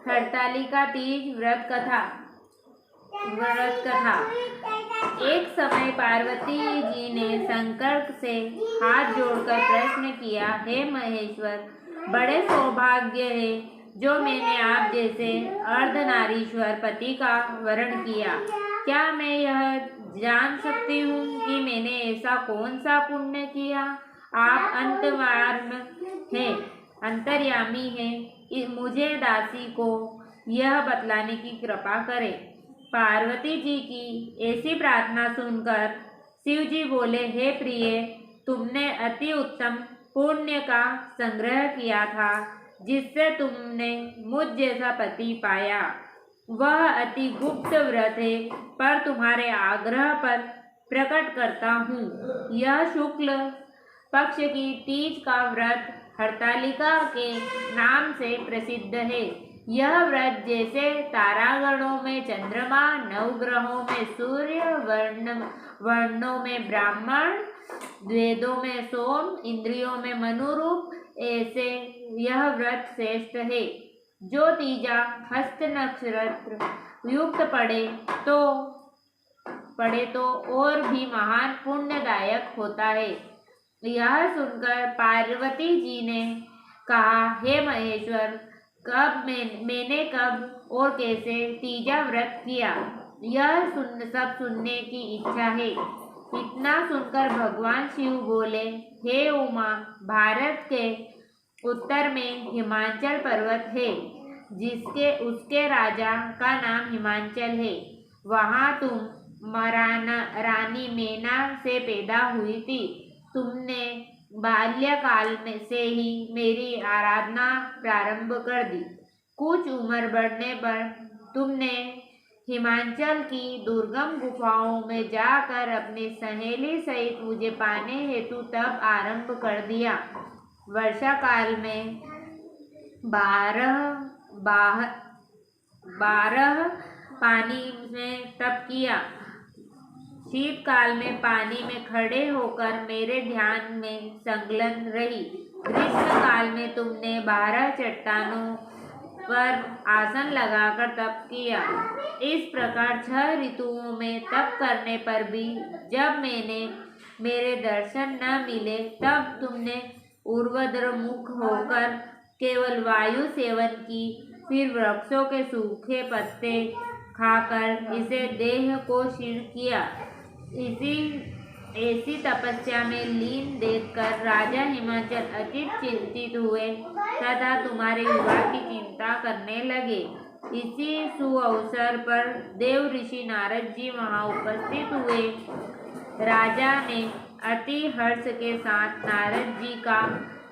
हरतालिका तीज व्रत कथा। एक समय पार्वती जी ने शंकर से हाथ जोड़कर प्रश्न किया, हे महेश्वर, बड़े सौभाग्य है जो मैंने आप जैसे अर्धनारीश्वर पति का वरण किया। क्या मैं यह जान सकती हूँ कि मैंने ऐसा कौन सा पुण्य किया? आप अंतर्यामी हैं, मुझे दासी को यह बतलाने की कृपा करें। पार्वती जी की ऐसी प्रार्थना सुनकर शिव जी बोले, हे प्रिय, तुमने अति उत्तम पुण्य का संग्रह किया था जिससे तुमने मुझ जैसा पति पाया। वह अति गुप्त व्रत है, पर तुम्हारे आग्रह पर प्रकट करता हूँ। यह शुक्ल पक्ष की तीज का व्रत हरतालिका के नाम से प्रसिद्ध है। यह व्रत जैसे तारागणों में चंद्रमा, नवग्रहों में सूर्य, वर्णों में ब्राह्मण, वेदों में सोम, इंद्रियों में मनुरूप, ऐसे यह व्रत श्रेष्ठ है। जो तीजा हस्त नक्षत्र युक्त पड़े तो और भी महान पुण्यदायक होता है। यह सुनकर पार्वती जी ने कहा, हे महेश्वर, मैंने कब और कैसे तीजा व्रत किया, यह सब सुनने की इच्छा है। इतना सुनकर भगवान शिव बोले, हे उमा, भारत के उत्तर में हिमाचल पर्वत है, उसके राजा का नाम हिमाचल है। वहाँ तुम रानी मेना से पैदा हुई थी। तुमने बाल्यकाल से ही मेरी आराधना प्रारंभ कर दी। कुछ उम्र बढ़ने पर तुमने हिमाचल की दुर्गम गुफाओं में जाकर अपनी सहेली सहित मुझे पाने हेतु तप आरंभ कर दिया। वर्षा काल में 12 पानी में तप किया। शीतकाल में पानी में खड़े होकर मेरे ध्यान में संलग्न रही। ग्रीष्म काल में तुमने 12 चट्टानों पर आसन लगाकर तप किया। इस प्रकार 6 ऋतुओं में तप करने पर भी जब मेरे दर्शन न मिले, तब तुमने ऊर्ध्वमुख होकर केवल वायु सेवन की, फिर वृक्षों के सूखे पत्ते खाकर इसे देह को क्षीण किया। ऐसी तपस्या में लीन देखकर राजा हिमाचल अति चिंतित हुए तथा तुम्हारे विवाह की चिंता करने लगे। इसी सुअवसर पर देव ऋषि नारद जी वहां उपस्थित हुए। राजा ने अति हर्ष के साथ नारद जी का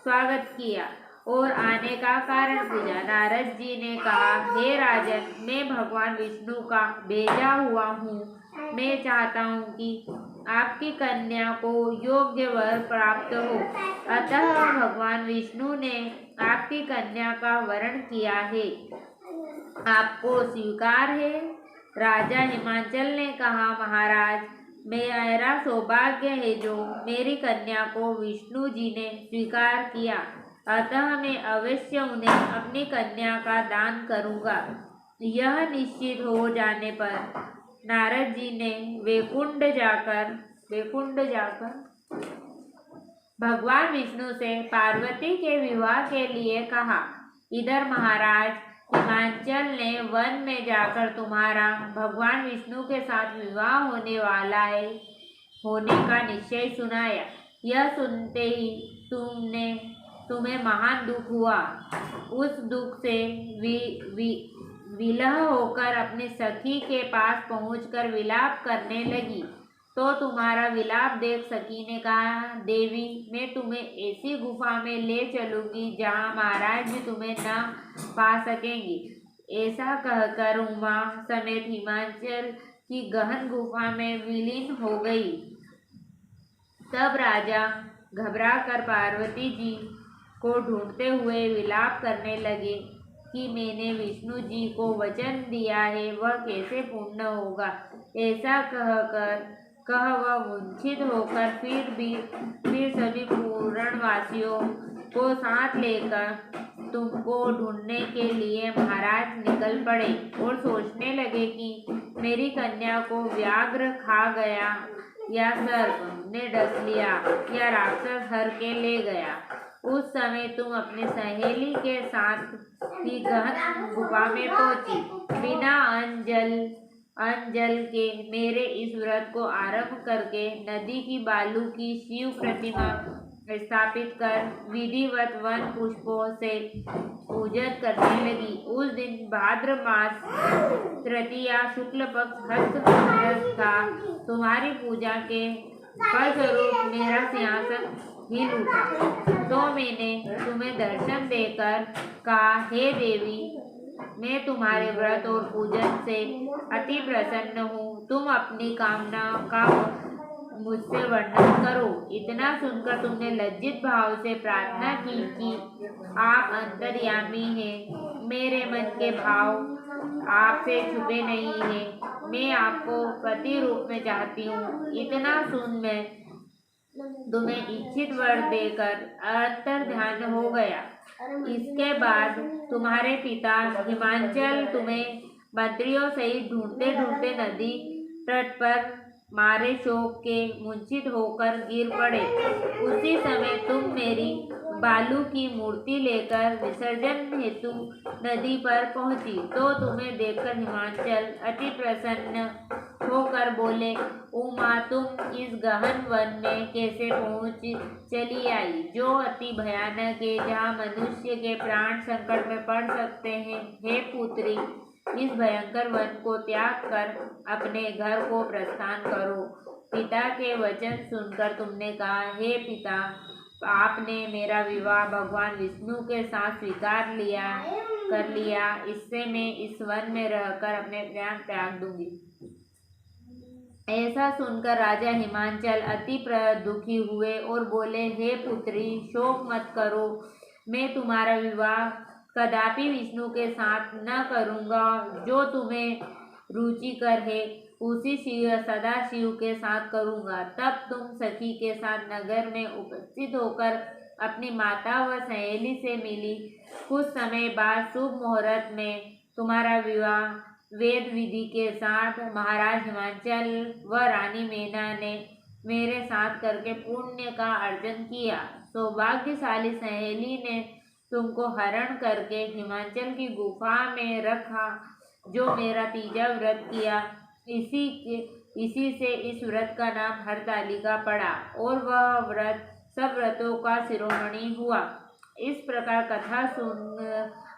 स्वागत किया और आने का कारण पूछा। नारद जी ने कहा, हे राजन, मैं भगवान विष्णु का भेजा हुआ हूँ। मैं चाहता हूँ कि आपकी कन्या को योग्य वर प्राप्त हो, अतः भगवान विष्णु ने आपकी कन्या का वरण किया है। आपको स्वीकार है? राजा हिमाचल ने कहा, महाराज, मेरा सौभाग्य है जो मेरी कन्या को विष्णु जी ने स्वीकार किया, अतः मैं अवश्य उन्हें अपनी कन्या का दान करूँगा। यह निश्चित हो जाने पर नारद जी ने वैकुंठ जाकर भगवान विष्णु से पार्वती के विवाह के लिए कहा। इधर महाराज हिमाचल ने वन में जाकर तुम्हारा भगवान विष्णु के साथ विवाह होने का निश्चय सुनाया। यह सुनते ही तुम्हें महान दुख हुआ। उस दुख से विलह होकर अपनी सखी के पास पहुंचकर विलाप करने लगी। तो तुम्हारा विलाप देख सखी ने कहा, देवी, मैं तुम्हें ऐसी गुफा में ले चलूंगी जहाँ महाराज भी तुम्हें न पा सकेंगी। ऐसा कहकर उमा समेत हिमाचल की गहन गुफा में विलीन हो गई। तब राजा घबराकर पार्वती जी को ढूंढते हुए विलाप करने लगे कि मैंने विष्णु जी को वचन दिया है, वह कैसे पूर्ण होगा। ऐसा कह वह मूर्छित होकर फिर सभी पूरणवासियों को साथ लेकर तुमको ढूंढने के लिए महाराज निकल पड़े और सोचने लगे कि मेरी कन्या को व्याघ्र खा गया या सर्प ने डस लिया या राक्षस हर के ले गया। उस समय तुम अपनी सहेली के साथ ही गहन गुफा में पहुंची। बिना अन्न जल के मेरे इस व्रत को आरंभ करके नदी की बालू की शिव प्रतिमा स्थापित कर विधिवत वन पुष्पों से पूजन करने लगी। उस दिन भाद्र मास तृतीया शुक्ल पक्ष हस्त था। तुम्हारी पूजा के फलस्वरूप मेरा सिंहासन हिल उठा, तो मैंने तुम्हें दर्शन देकर कहा, हे देवी, मैं तुम्हारे व्रत और पूजन से अति प्रसन्न हूँ। तुम अपनी कामना का मुझसे वर्णन करो। इतना सुनकर तुमने लज्जित भाव से प्रार्थना की कि आप अंतर्यामी हैं, मेरे मन के भाव आपसे छुपे नहीं हैं, मैं आपको पति रूप में चाहती हूँ। इतना सुन मैं तुम्हें इच्छित वर देकर अंतर ध्यान हो गया। इसके बाद तुम्हारे पिता हिमांचल तुम्हें मंत्रियों सहित ढूंढते ढूंढते नदी तट पर मारे शोक के मूर्छित होकर गिर पड़े। उसी समय तुम मेरी बालू की मूर्ति लेकर विसर्जन हेतु नदी पर पहुंची, तो तुम्हें देखकर हिमांचल अति प्रसन्न होकर बोले, उमा, तुम इस गहन वन में कैसे पहुंच चली आई, जो अति भयानक है, जहाँ मनुष्य के प्राण संकट में पड़ सकते हैं। हे पुत्री, इस भयंकर वन को त्याग कर अपने घर को प्रस्थान करो। पिता के वचन सुनकर तुमने कहा, हे पिता, आपने मेरा विवाह भगवान विष्णु के साथ स्वीकार कर लिया। इससे मैं इस वन में रहकर अपने प्राण त्याग दूंगी। ऐसा सुनकर राजा हिमांचल अति दुखी हुए और बोले, हे पुत्री, शोक मत करो। मैं तुम्हारा विवाह कदापि विष्णु के साथ न करूँगा। जो तुम्हें रुचिकर है उसी सदाशिव के साथ करूँगा। तब तुम सखी के साथ नगर में उपस्थित होकर अपनी माता व सहेली से मिली। कुछ समय बाद शुभ मुहूर्त में तुम्हारा विवाह वेद विधि के साथ महाराज हिमांचल व रानी मेना ने मेरे साथ करके पुण्य का अर्जन किया। सौभाग्यशाली सहेली ने तुमको हरण करके हिमांचल की गुफा में रखा, जो मेरा तीजा व्रत किया। इसी से इस व्रत का नाम हरतालिका पड़ा और वह व्रत सब व्रतों का शिरोमणि हुआ। इस प्रकार कथा सुन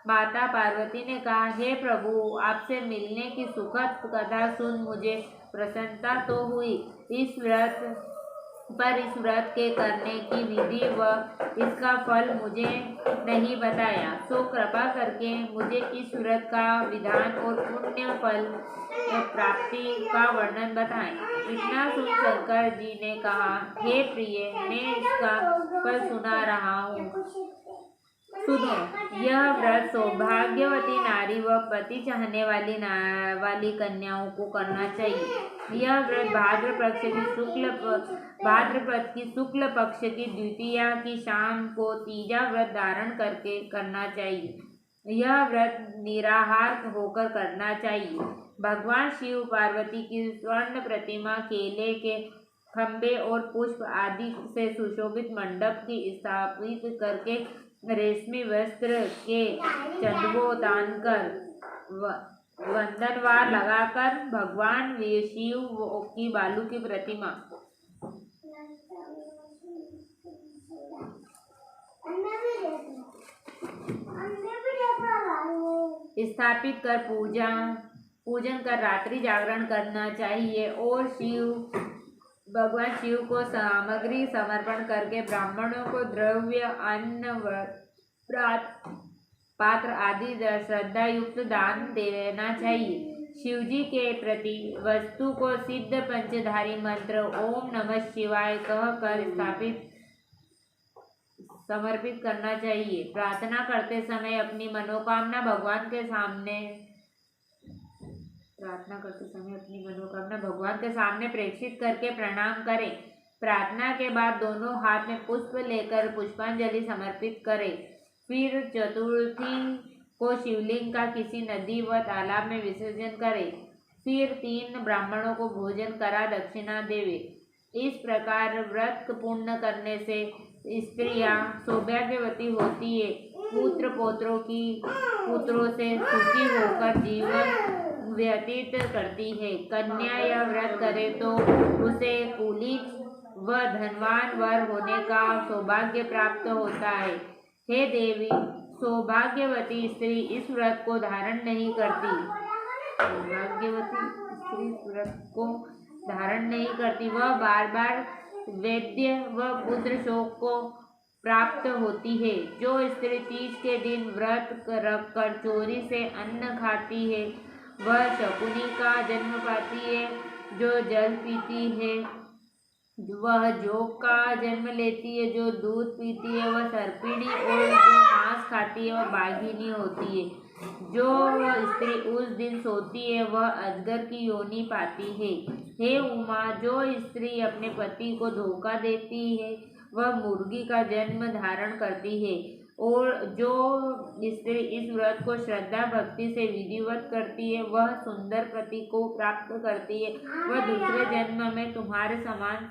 माता पार्वती ने कहा, हे प्रभु, आपसे मिलने की सुखद कथा सुन मुझे प्रसन्नता तो हुई। इस व्रत के करने की विधि व इसका फल मुझे नहीं बताया, सो कृपा करके मुझे इस व्रत का विधान और पुण्य फल प्राप्ति का वर्णन बताएं। इतना सुन शंकर जी ने कहा, हे प्रिय, मैं इसका फल सुना रहा हूँ, सुनो। यह व्रत सौभाग्यवती नारी व पति चाहने वाली कन्याओं को करना चाहिए। यह व्रत भाद्रपद की शुक्ल पक्ष की द्वितीया की शाम को तीजा व्रत धारण करके करना चाहिए। यह व्रत निराहार होकर करना चाहिए। भगवान शिव पार्वती की स्वर्ण प्रतिमा, केले के खंभे और पुष्प आदि से सुशोभित मंडप की स्थापित करके रेशमी वस्त्र के चंदवो दान कर वंदनवार लगाकर भगवान शिव की बालू की प्रतिमा स्थापित कर पूजन कर रात्रि जागरण करना चाहिए और भगवान शिव को सामग्री समर्पण करके ब्राह्मणों को द्रव्य, अन्न, पात्र आदि श्रद्धा युक्त दान देना चाहिए। शिवजी के प्रति वस्तु को सिद्ध पंचधारी मंत्र ओम नमः शिवाय कहकर समर्पित करना चाहिए। प्रार्थना करते समय अपनी मनोकामना भगवान के सामने प्रेषित करके प्रणाम करें। प्रार्थना के बाद दोनों हाथ में पुष्प लेकर पुष्पांजलि समर्पित करें। फिर चतुर्थी को शिवलिंग का किसी नदी व तालाब में विसर्जन करें। फिर 3 ब्राह्मणों को भोजन करा दक्षिणा देवे। इस प्रकार व्रत पूर्ण करने से स्त्रियां सौभाग्यवती होती है, पुत्रों से सुखी होकर जीवन व्यतीत करती है। कन्या यह व्रत करे तो उसे कुलीन व धनवान वर होने का सौभाग्य प्राप्त होता है। हे देवी, सौभाग्यवती स्त्री इस व्रत को धारण नहीं करती। सौभाग्यवती स्त्री इस व्रत को धारण नहीं करती, वह बार बार वैद्य व पुत्र शोक को प्राप्त होती है। जो स्त्री तीज के दिन व्रत रखकर चोरी से अन्न खाती है वह शकुनी का जन्म पाती है। जो जल पीती है वह जोग का जन्म लेती है। जो दूध पीती है वह सर्पिणी और जो मांस खाती है वह बाघिनी होती है। जो स्त्री उस दिन सोती है वह अजगर की योनि पाती है। हे उमा, जो स्त्री अपने पति को धोखा देती है वह मुर्गी का जन्म धारण करती है। और जो स्त्री इस व्रत को श्रद्धा भक्ति से विधिवत करती है वह सुंदर पति को प्राप्त करती है। वह दूसरे जन्म में तुम्हारे समान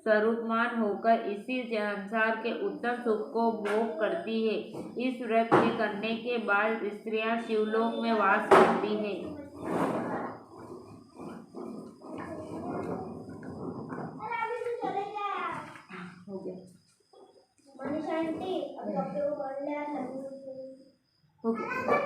स्वरूपमान होकर इसी संसार के उत्तम सुख को भोग करती है। इस व्रत के करने के बाद स्त्रियां शिवलोक में वास करती है। हो गया। हो गया।